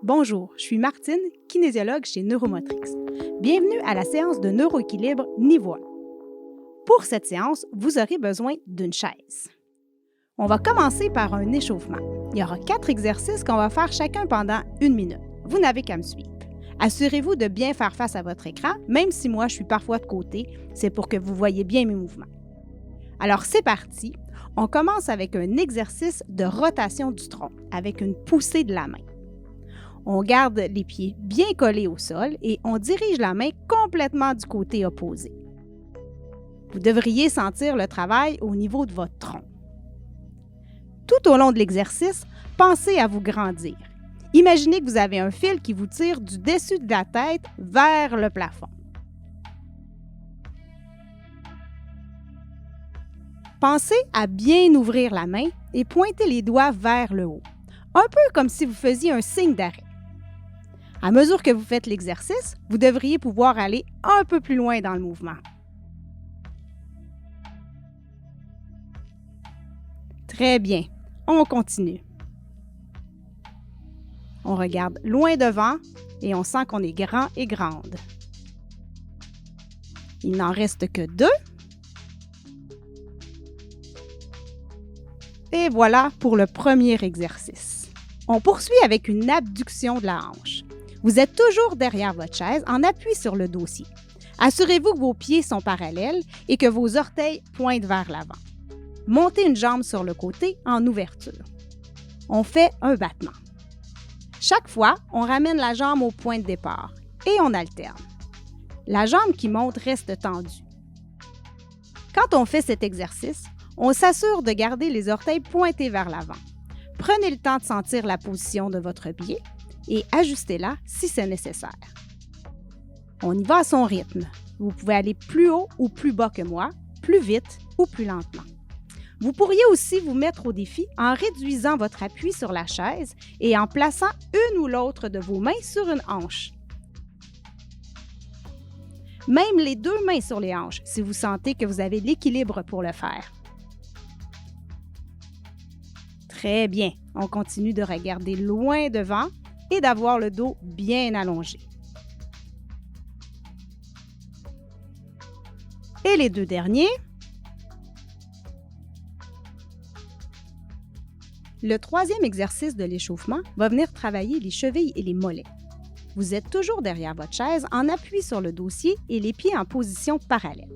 Bonjour, je suis Martine, kinésiologue chez Neuromotrix. Bienvenue à la séance de neuroéquilibre niveau 1. Pour cette séance, vous aurez besoin d'une chaise. On va commencer par un échauffement. Il y aura 4 exercices qu'on va faire chacun pendant 1 minute. Vous n'avez qu'à me suivre. Assurez-vous de bien faire face à votre écran, même si moi je suis parfois de côté, c'est pour que vous voyez bien mes mouvements. Alors c'est parti, on commence avec un exercice de rotation du tronc, avec une poussée de la main. On garde les pieds bien collés au sol et on dirige la main complètement du côté opposé. Vous devriez sentir le travail au niveau de votre tronc. Tout au long de l'exercice, pensez à vous grandir. Imaginez que vous avez un fil qui vous tire du dessus de la tête vers le plafond. Pensez à bien ouvrir la main et pointer les doigts vers le haut, un peu comme si vous faisiez un signe d'arrêt. À mesure que vous faites l'exercice, vous devriez pouvoir aller un peu plus loin dans le mouvement. Très bien, on continue. On regarde loin devant et on sent qu'on est grand et grande. Il n'en reste que 2. Et voilà pour le premier exercice. On poursuit avec une abduction de la hanche. Vous êtes toujours derrière votre chaise en appui sur le dossier. Assurez-vous que vos pieds sont parallèles et que vos orteils pointent vers l'avant. Montez une jambe sur le côté en ouverture. On fait un battement. Chaque fois, on ramène la jambe au point de départ et on alterne. La jambe qui monte reste tendue. Quand on fait cet exercice, on s'assure de garder les orteils pointés vers l'avant. Prenez le temps de sentir la position de votre pied et ajustez-la si c'est nécessaire. On y va à son rythme. Vous pouvez aller plus haut ou plus bas que moi, plus vite ou plus lentement. Vous pourriez aussi vous mettre au défi en réduisant votre appui sur la chaise et en plaçant une ou l'autre de vos mains sur une hanche. Même les 2 mains sur les hanches si vous sentez que vous avez l'équilibre pour le faire. Très bien, on continue de regarder loin devant et d'avoir le dos bien allongé. Et les 2 derniers. Le 3e exercice de l'échauffement va venir travailler les chevilles et les mollets. Vous êtes toujours derrière votre chaise en appui sur le dossier et les pieds en position parallèle.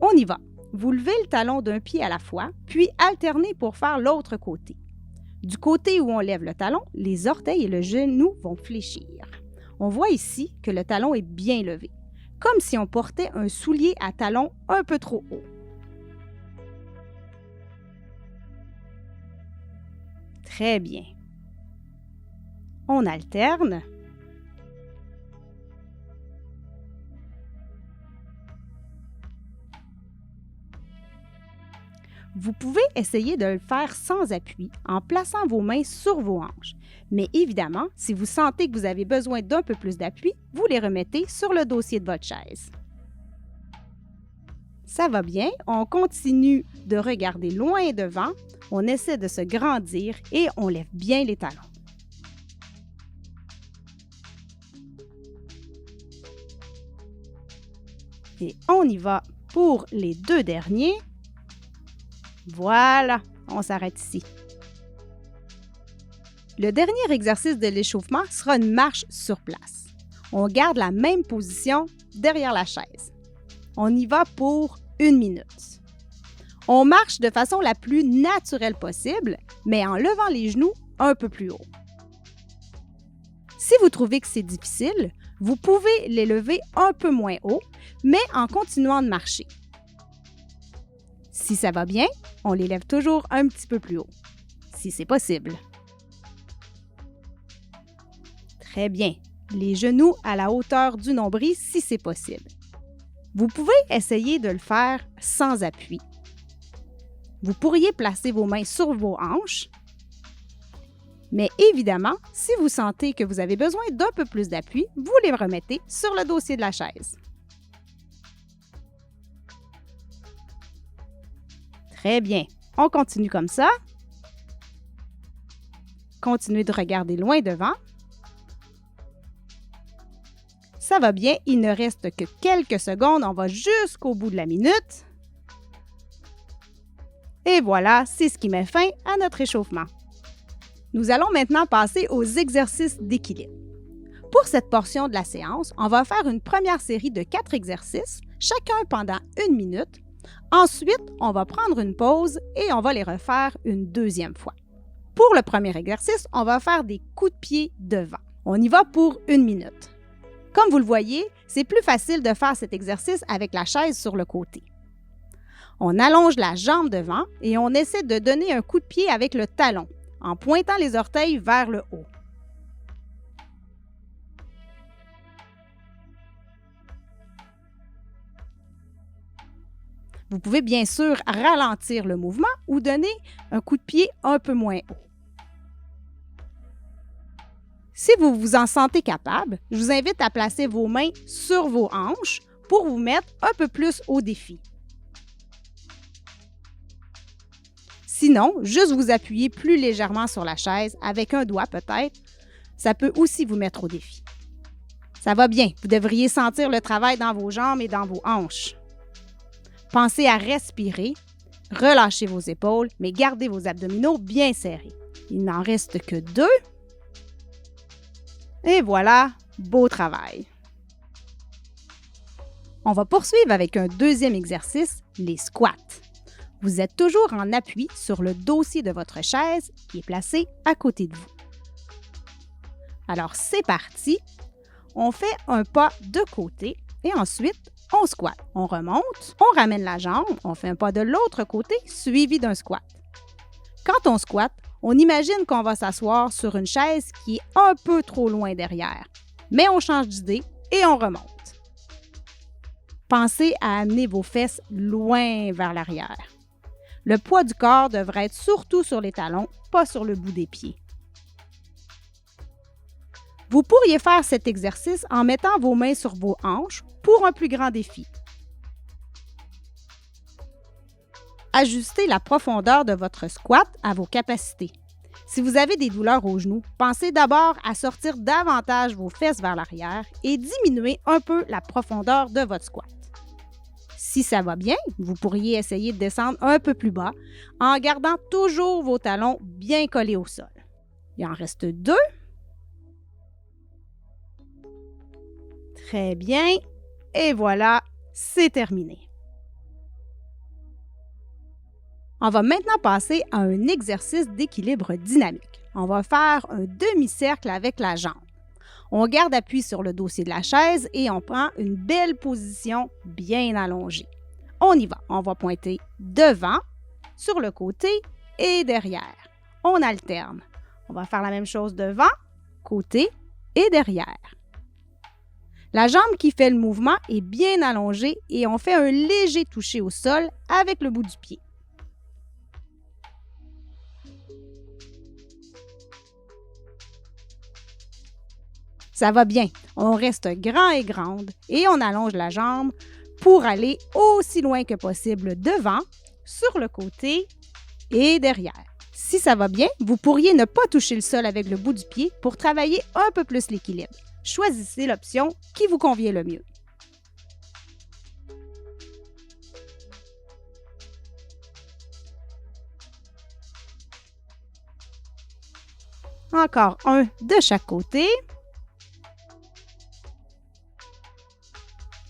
On y va. Vous levez le talon d'un pied à la fois, puis alternez pour faire l'autre côté. Du côté où on lève le talon, les orteils et le genou vont fléchir. On voit ici que le talon est bien levé, comme si on portait un soulier à talons un peu trop haut. Très bien. On alterne. Vous pouvez essayer de le faire sans appui en plaçant vos mains sur vos hanches. Mais évidemment, si vous sentez que vous avez besoin d'un peu plus d'appui, vous les remettez sur le dossier de votre chaise. Ça va bien, on continue de regarder loin devant, on essaie de se grandir et on lève bien les talons. Et on y va pour les 2 derniers. Voilà, on s'arrête ici. Le dernier exercice de l'échauffement sera une marche sur place. On garde la même position derrière la chaise. On y va pour 1 minute. On marche de façon la plus naturelle possible, mais en levant les genoux un peu plus haut. Si vous trouvez que c'est difficile, vous pouvez les lever un peu moins haut, mais en continuant de marcher. Si ça va bien, on les lève toujours un petit peu plus haut, si c'est possible. Très bien. Les genoux à la hauteur du nombril si c'est possible. Vous pouvez essayer de le faire sans appui. Vous pourriez placer vos mains sur vos hanches, mais évidemment, si vous sentez que vous avez besoin d'un peu plus d'appui, vous les remettez sur le dossier de la chaise. Très bien. On continue comme ça. Continuez de regarder loin devant. Ça va bien, il ne reste que quelques secondes, on va jusqu'au bout de la minute. Et voilà, c'est ce qui met fin à notre échauffement. Nous allons maintenant passer aux exercices d'équilibre. Pour cette portion de la séance, on va faire une première série de 4 exercices, chacun pendant 1 minute. Ensuite, on va prendre une pause et on va les refaire une deuxième fois. Pour le premier exercice, on va faire des coups de pied devant. On y va pour 1 minute. Comme vous le voyez, c'est plus facile de faire cet exercice avec la chaise sur le côté. On allonge la jambe devant et on essaie de donner un coup de pied avec le talon, en pointant les orteils vers le haut. Vous pouvez bien sûr ralentir le mouvement ou donner un coup de pied un peu moins haut. Si vous vous en sentez capable, je vous invite à placer vos mains sur vos hanches pour vous mettre un peu plus au défi. Sinon, juste vous appuyer plus légèrement sur la chaise, avec un doigt peut-être, ça peut aussi vous mettre au défi. Ça va bien, vous devriez sentir le travail dans vos jambes et dans vos hanches. Pensez à respirer, relâchez vos épaules, mais gardez vos abdominaux bien serrés. Il n'en reste que 2. Et voilà, beau travail. On va poursuivre avec un deuxième exercice, les squats. Vous êtes toujours en appui sur le dossier de votre chaise qui est placé à côté de vous. Alors, c'est parti. On fait un pas de côté et ensuite, on squatte. On remonte, on ramène la jambe, on fait un pas de l'autre côté suivi d'un squat. Quand on squatte, on imagine qu'on va s'asseoir sur une chaise qui est un peu trop loin derrière. Mais on change d'idée et on remonte. Pensez à amener vos fesses loin vers l'arrière. Le poids du corps devrait être surtout sur les talons, pas sur le bout des pieds. Vous pourriez faire cet exercice en mettant vos mains sur vos hanches pour un plus grand défi. Ajustez la profondeur de votre squat à vos capacités. Si vous avez des douleurs aux genoux, pensez d'abord à sortir davantage vos fesses vers l'arrière et diminuer un peu la profondeur de votre squat. Si ça va bien, vous pourriez essayer de descendre un peu plus bas en gardant toujours vos talons bien collés au sol. Il en reste 2. Très bien. Et voilà, c'est terminé. On va maintenant passer à un exercice d'équilibre dynamique. On va faire un demi-cercle avec la jambe. On garde appui sur le dossier de la chaise et on prend une belle position bien allongée. On y va. On va pointer devant, sur le côté et derrière. On alterne. On va faire la même chose devant, côté et derrière. La jambe qui fait le mouvement est bien allongée et on fait un léger toucher au sol avec le bout du pied. Ça va bien. On reste grand et grande et on allonge la jambe pour aller aussi loin que possible devant, sur le côté et derrière. Si ça va bien, vous pourriez ne pas toucher le sol avec le bout du pied pour travailler un peu plus l'équilibre. Choisissez l'option qui vous convient le mieux. Encore un de chaque côté.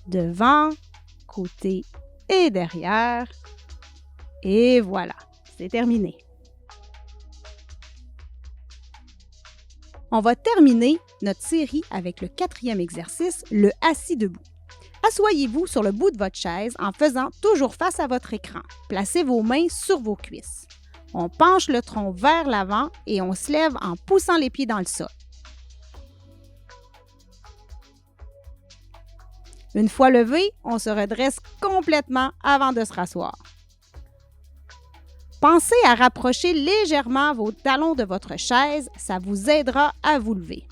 Devant, côté et derrière. Et voilà, c'est terminé. On va terminer notre série avec le 4e exercice, le assis debout. Assoyez-vous sur le bout de votre chaise en faisant toujours face à votre écran. Placez vos mains sur vos cuisses. On penche le tronc vers l'avant et on se lève en poussant les pieds dans le sol. Une fois levé, on se redresse complètement avant de se rasseoir. Pensez à rapprocher légèrement vos talons de votre chaise, ça vous aidera à vous lever.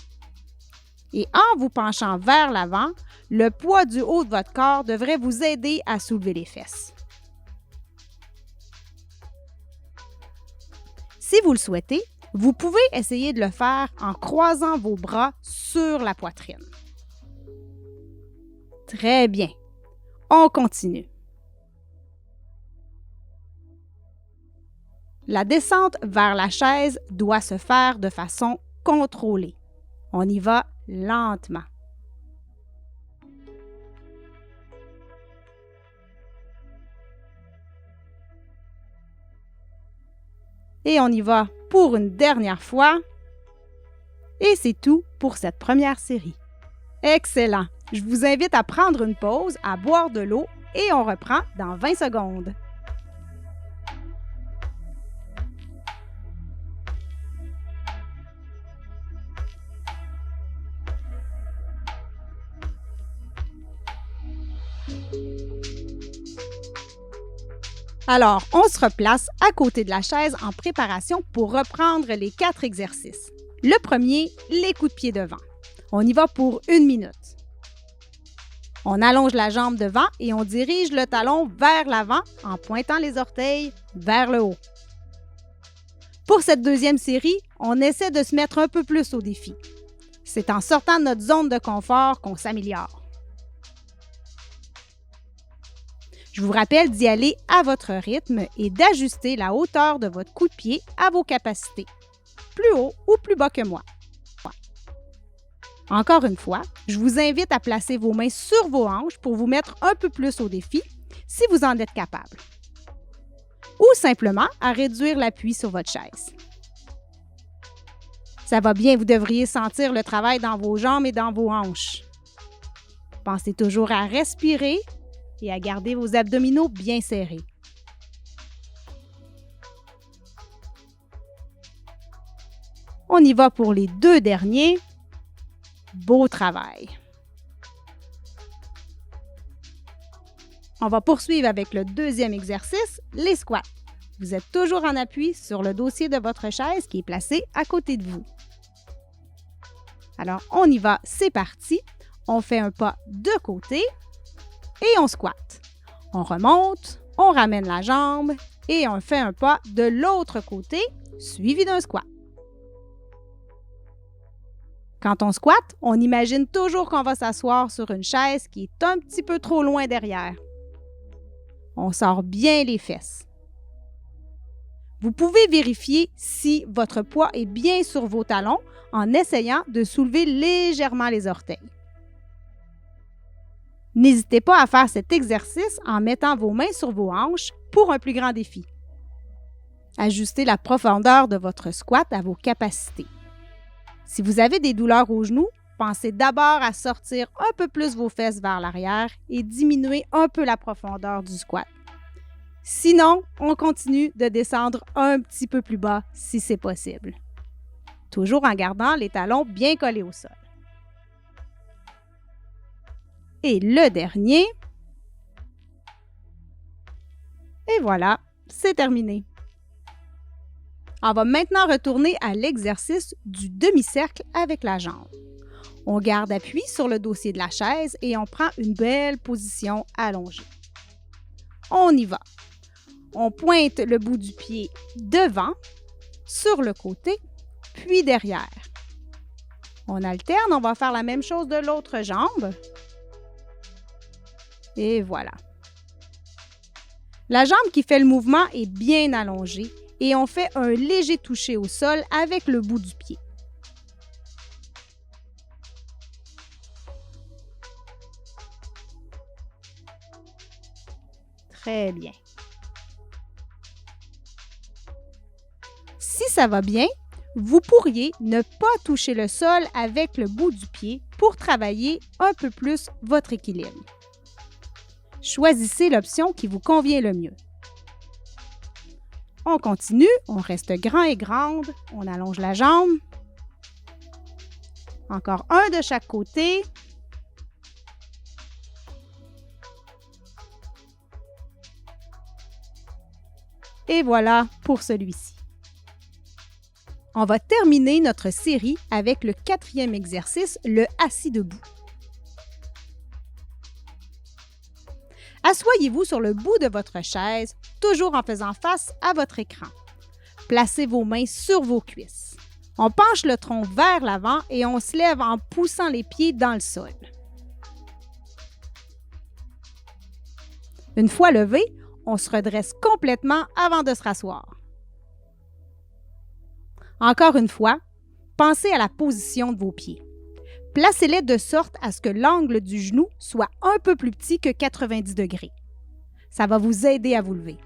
Et en vous penchant vers l'avant, le poids du haut de votre corps devrait vous aider à soulever les fesses. Si vous le souhaitez, vous pouvez essayer de le faire en croisant vos bras sur la poitrine. Très bien. On continue. La descente vers la chaise doit se faire de façon contrôlée. On y va lentement. Et on y va pour une dernière fois. Et c'est tout pour cette première série. Excellent! Je vous invite à prendre une pause, à boire de l'eau et on reprend dans 20 secondes. Alors, on se replace à côté de la chaise en préparation pour reprendre les 4 exercices. Le premier, les coups de pied devant. On y va pour 1 minute. On allonge la jambe devant et on dirige le talon vers l'avant en pointant les orteils vers le haut. Pour cette deuxième série, on essaie de se mettre un peu plus au défi. C'est en sortant de notre zone de confort qu'on s'améliore. Je vous rappelle d'y aller à votre rythme et d'ajuster la hauteur de votre coup de pied à vos capacités, plus haut ou plus bas que moi. Encore une fois, je vous invite à placer vos mains sur vos hanches pour vous mettre un peu plus au défi si vous en êtes capable. Ou simplement à réduire l'appui sur votre chaise. Ça va bien, vous devriez sentir le travail dans vos jambes et dans vos hanches. Pensez toujours à respirer et à garder vos abdominaux bien serrés. On y va pour les 2 derniers. Beau travail! On va poursuivre avec le deuxième exercice, les squats. Vous êtes toujours en appui sur le dossier de votre chaise qui est placé à côté de vous. Alors, on y va, c'est parti. On fait un pas de côté et on squatte. On remonte, on ramène la jambe et on fait un pas de l'autre côté, suivi d'un squat. Quand on squatte, on imagine toujours qu'on va s'asseoir sur une chaise qui est un petit peu trop loin derrière. On sort bien les fesses. Vous pouvez vérifier si votre poids est bien sur vos talons en essayant de soulever légèrement les orteils. N'hésitez pas à faire cet exercice en mettant vos mains sur vos hanches pour un plus grand défi. Ajustez la profondeur de votre squat à vos capacités. Si vous avez des douleurs aux genoux, pensez d'abord à sortir un peu plus vos fesses vers l'arrière et diminuer un peu la profondeur du squat. Sinon, on continue de descendre un petit peu plus bas si c'est possible. Toujours en gardant les talons bien collés au sol. Et le dernier. Et voilà, c'est terminé. On va maintenant retourner à l'exercice du demi-cercle avec la jambe. On garde appui sur le dossier de la chaise et on prend une belle position allongée. On y va. On pointe le bout du pied devant, sur le côté, puis derrière. On alterne, on va faire la même chose de l'autre jambe. Et voilà. La jambe qui fait le mouvement est bien allongée et on fait un léger toucher au sol avec le bout du pied. Très bien. Si ça va bien, vous pourriez ne pas toucher le sol avec le bout du pied pour travailler un peu plus votre équilibre. Choisissez l'option qui vous convient le mieux. On continue, on reste grand et grande, on allonge la jambe. Encore un de chaque côté. Et voilà pour celui-ci. On va terminer notre série avec le 4e exercice, le assis debout. Assoyez-vous sur le bout de votre chaise, toujours en faisant face à votre écran. Placez vos mains sur vos cuisses. On penche le tronc vers l'avant et on se lève en poussant les pieds dans le sol. Une fois levé, on se redresse complètement avant de se rasseoir. Encore une fois, pensez à la position de vos pieds. Placez-les de sorte à ce que l'angle du genou soit un peu plus petit que 90 degrés. Ça va vous aider à vous lever.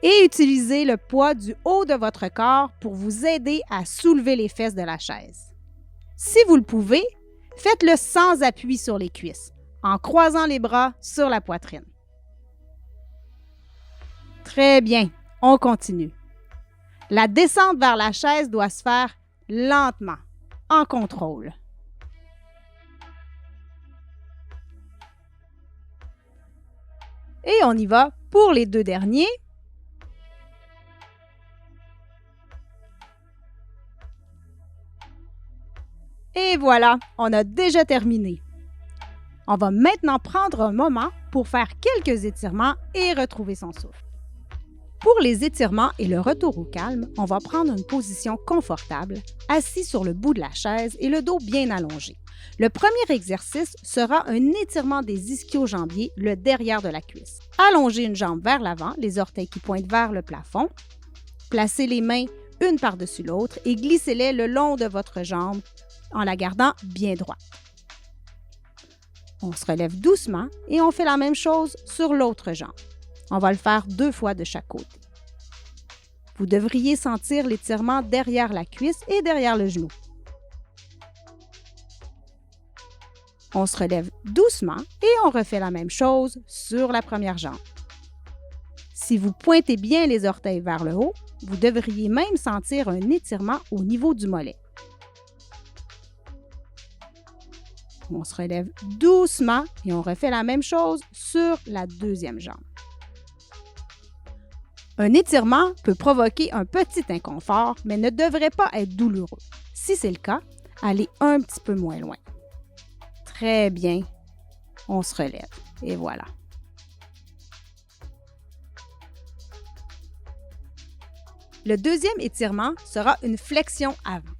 Et utilisez le poids du haut de votre corps pour vous aider à soulever les fesses de la chaise. Si vous le pouvez, faites-le sans appui sur les cuisses, en croisant les bras sur la poitrine. Très bien, on continue. La descente vers la chaise doit se faire lentement, en contrôle. Et on y va pour les 2 derniers. Et voilà, on a déjà terminé. On va maintenant prendre un moment pour faire quelques étirements et retrouver son souffle. Pour les étirements et le retour au calme, on va prendre une position confortable, assis sur le bout de la chaise et le dos bien allongé. Le premier exercice sera un étirement des ischio-jambiers, le derrière de la cuisse. Allongez une jambe vers l'avant, les orteils qui pointent vers le plafond. Placez les mains une par-dessus l'autre et glissez-les le long de votre jambe en la gardant bien droite. On se relève doucement et on fait la même chose sur l'autre jambe. On va le faire 2 fois de chaque côté. Vous devriez sentir l'étirement derrière la cuisse et derrière le genou. On se relève doucement et on refait la même chose sur la première jambe. Si vous pointez bien les orteils vers le haut, vous devriez même sentir un étirement au niveau du mollet. On se relève doucement et on refait la même chose sur la deuxième jambe. Un étirement peut provoquer un petit inconfort, mais ne devrait pas être douloureux. Si c'est le cas, allez un petit peu moins loin. Très bien, on se relève et voilà. Le deuxième étirement sera une flexion avant.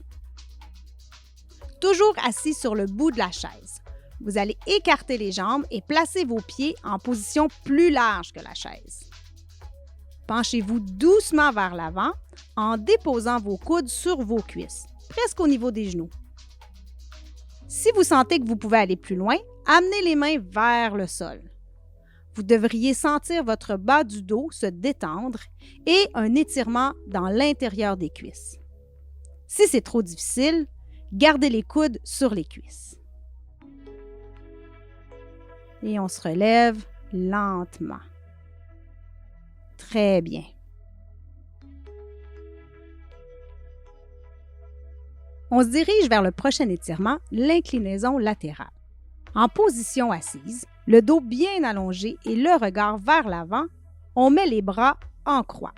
Toujours assis sur le bout de la chaise. Vous allez écarter les jambes et placer vos pieds en position plus large que la chaise. Penchez-vous doucement vers l'avant en déposant vos coudes sur vos cuisses, presque au niveau des genoux. Si vous sentez que vous pouvez aller plus loin, amenez les mains vers le sol. Vous devriez sentir votre bas du dos se détendre et un étirement dans l'intérieur des cuisses. Si c'est trop difficile, gardez les coudes sur les cuisses. Et on se relève lentement. Très bien. On se dirige vers le prochain étirement, l'inclinaison latérale. En position assise, le dos bien allongé et le regard vers l'avant, on met les bras en croix.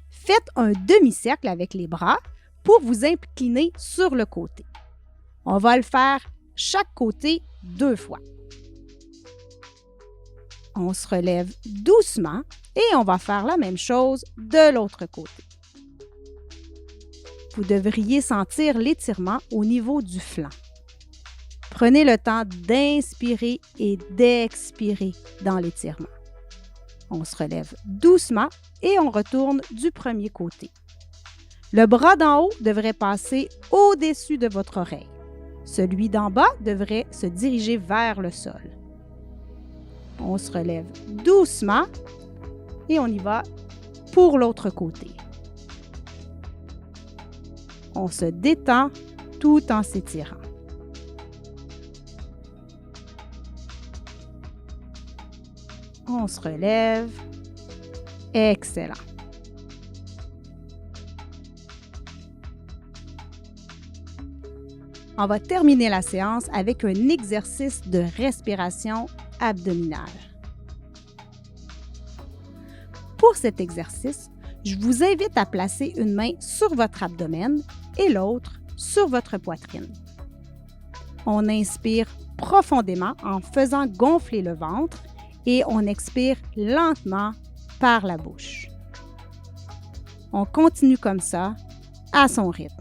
Faites un demi-cercle avec les bras pour vous incliner sur le côté. On va le faire chaque côté 2 fois. On se relève doucement et on va faire la même chose de l'autre côté. Vous devriez sentir l'étirement au niveau du flanc. Prenez le temps d'inspirer et d'expirer dans l'étirement. On se relève doucement et on retourne du premier côté. Le bras d'en haut devrait passer au-dessus de votre oreille. Celui d'en bas devrait se diriger vers le sol. On se relève doucement et on y va pour l'autre côté. On se détend tout en s'étirant. On se relève. Excellent. On va terminer la séance avec un exercice de respiration abdominale. Pour cet exercice, je vous invite à placer une main sur votre abdomen et l'autre sur votre poitrine. On inspire profondément en faisant gonfler le ventre et on expire lentement par la bouche. On continue comme ça, à son rythme.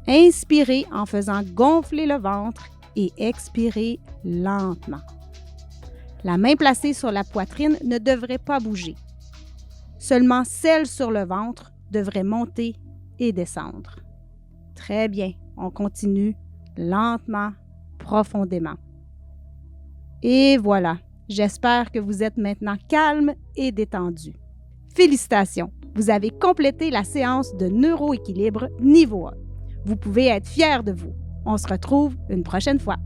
Inspirez en faisant gonfler le ventre et expirez lentement. La main placée sur la poitrine ne devrait pas bouger. Seulement celle sur le ventre devrait monter et descendre. Très bien, on continue lentement, profondément. Et voilà, j'espère que vous êtes maintenant calme et détendu. Félicitations, vous avez complété la séance de neuroéquilibre niveau 1. Vous pouvez être fiers de vous. On se retrouve une prochaine fois.